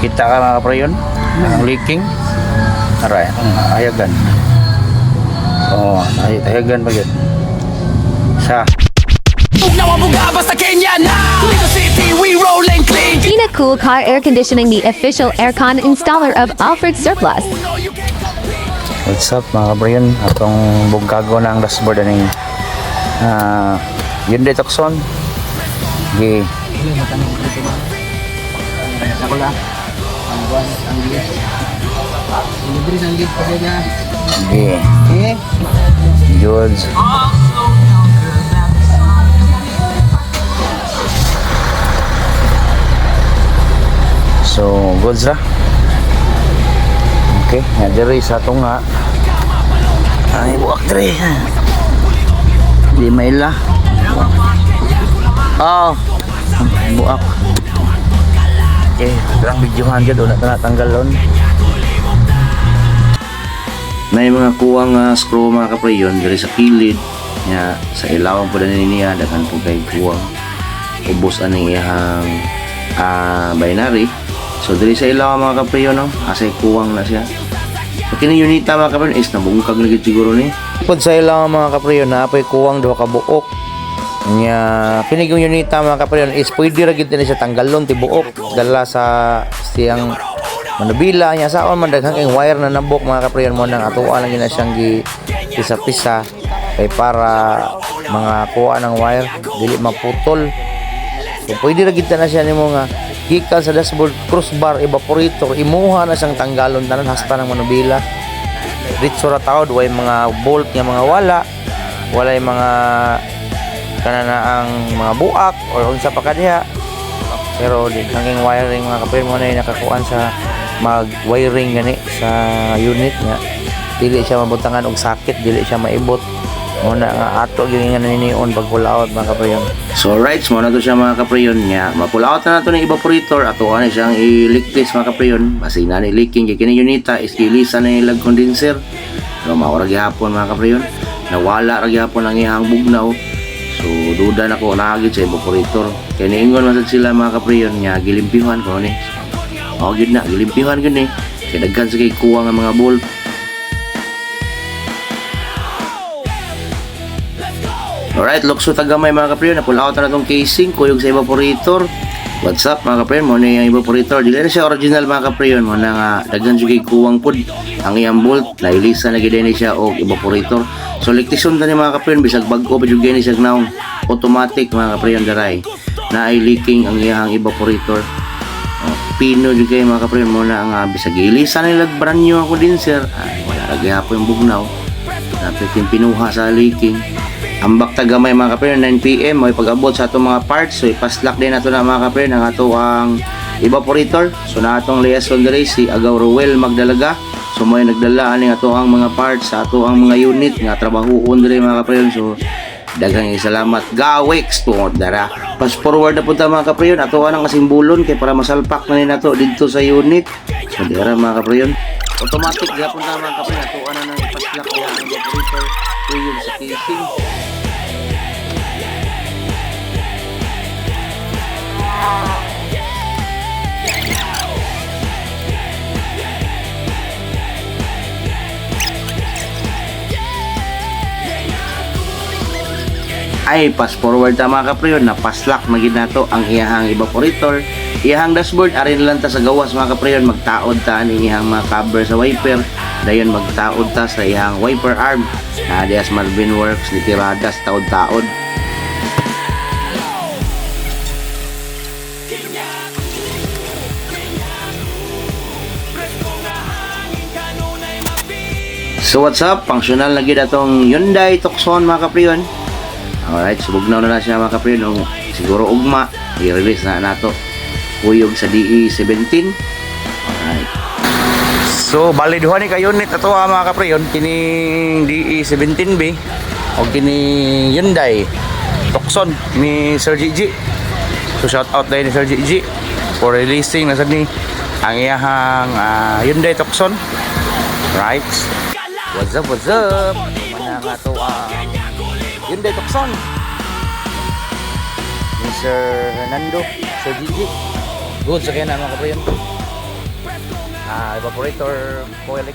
Kita ka mga kaprayon? Ang leaking. Aray, ayagan. Oh, ayagan ba yun? Sa Tina Cool Car Air Conditioning, the official aircon installer of Alfred Surplus. what's up mga kaprayon? Atong bugkago na ang dashboard aning Hyundai Tucson. Okay. Ako lang. Ang buwan, ang liit. Libre ng liit pa niya. Okay. Eh? Goods. So, goods ra. Okay, nga diri sa itong nga. Ay, buwak diri. Di maila. Oh, buwak. Okay, terang videohan dyan. Doon na natanggalon. May mga kuwang screw mga kaprayon diri sa kilid. Nga, sa ilawang po na niya. Dagan po kay kuwang. Ubos aning iyang binary. So diri sa ilaw mga kaprayon no, asay kuwang na siya. So kini unita mga kaprayon is nabungkag na gid siguro ni. Pud sa ilaw mga kaprayon na apay kuwang duha ka buok. Nya kini yung unita mga kaprayon is pwede ra gid ni siya tanggalon tibuok dala sa siyang manubila nya saon man daghang ing wire na nabok mga kaprayon mo nang atuan lang gina siyang pisa-pisa kay para mga kuha ng wire dili maputol. So pwede ra gid na siya nimo nga gikan sa dashboard crossbar evaporator imuha na siyang tanggalon tanan hasta ng manubila. Ditso ra taod way mga bolt nga mga walay mga kanana ang mga buak or unsa pa kadiha. Pero di hanging wiring mga kaprayon mo na nakakuan sa mag wiring gani sa unit nga dili siya mabutangan og sakit, dili siya maibot. Muna nga ato gyud nga naninion pag pull out mga kaprayon. So right, mo na to siya mga kaprayon nya. Ma-pull out na nato ng evaporator ato ani siyang i-leak mga kaprayon. Basi na ni leaking kay unita is ilisan na ilag condenser. Pero mao ra gihapon mga kaprayon. Nawala ra gihapon ang iyang bugnaw. So duda na ko naagid sa evaporator. Kay niingon man sad sila mga kaprayon nya gilimpihan ko ni. Mao gid na gilimpihan gid ni. Kay daghan sa kay kuwang nga mga bolt. Alright, lukso tagamay mga kaprayon, na-pull out na itong casing, kuyog sa evaporator. What's up mga kaprayon, mo na yung evaporator. Dili na siya original mga kaprayon, mo na nga daghan siya kay kuwang pod. Ang iyang bolt, nailisa na gid ni siya og evaporator. So liktison ta ni mga kaprayon, bisag bag-o pa jud gani siya naong automatic mga kaprayon daray. Na ay leaking ang iyang evaporator. Pino jud kay mga kaprayon, mo na nga bisag ilisa na ilag brand new ang condenser. Wala ra gyapon yung bugnaw. Dapat yung pinuha sa leaking. Ambak tagamay mga kaprayon 9 PM may pag-abot sa atong mga parts. So ipaslak din nato na mga kaprayon ang ato ang evaporator. So na atong liaison diri si Agaw Ruel Magdalaga. So may nagdala ani ato ang mga parts sa ato ang mga unit nga trabahoon diri mga kaprayon. So daghang salamat Gawex tungod dara. Fast forward na punta mga kaprayon ato ang kasimbolon kay para masalpak na ni nato didto sa unit. So dira mga kaprayon automatic gyapon ta mga kaprayon ato na nang ipaslak diha ang evaporator tuyog sa casing. Ay fast forward ta mga kaprayon na paslak na gid nato ang iyahang evaporator, iyahang dashboard arin lang ta sa gawas mga kaprayon magtaod ta ani iyahang mga cover sa wiper, dayon magtaod ta sa iyahang wiper arm na dias Marvin Works ni tiradas taod-taod. So what's up, functional na gid atong Hyundai Tucson mga kaprayon. Alright, subugnaw na siya mga kaprayon. Siguro ugma, i-release na nato. Kuyog sa DE17. Alright. So, bali duha ni ka unit ato mga kaprayon. Kining DE17B o kining Hyundai Tucson ni Sir Gigi. So, shout out din ni Sir Gigi for releasing na sad ni ang iyahang Hyundai Tucson. Right. What's up, what's up? Mana nga to Hyundai Tucson ni Sir Hernando, Sir Gigi. Good sa kaya na mga kaprayon. evaporator coil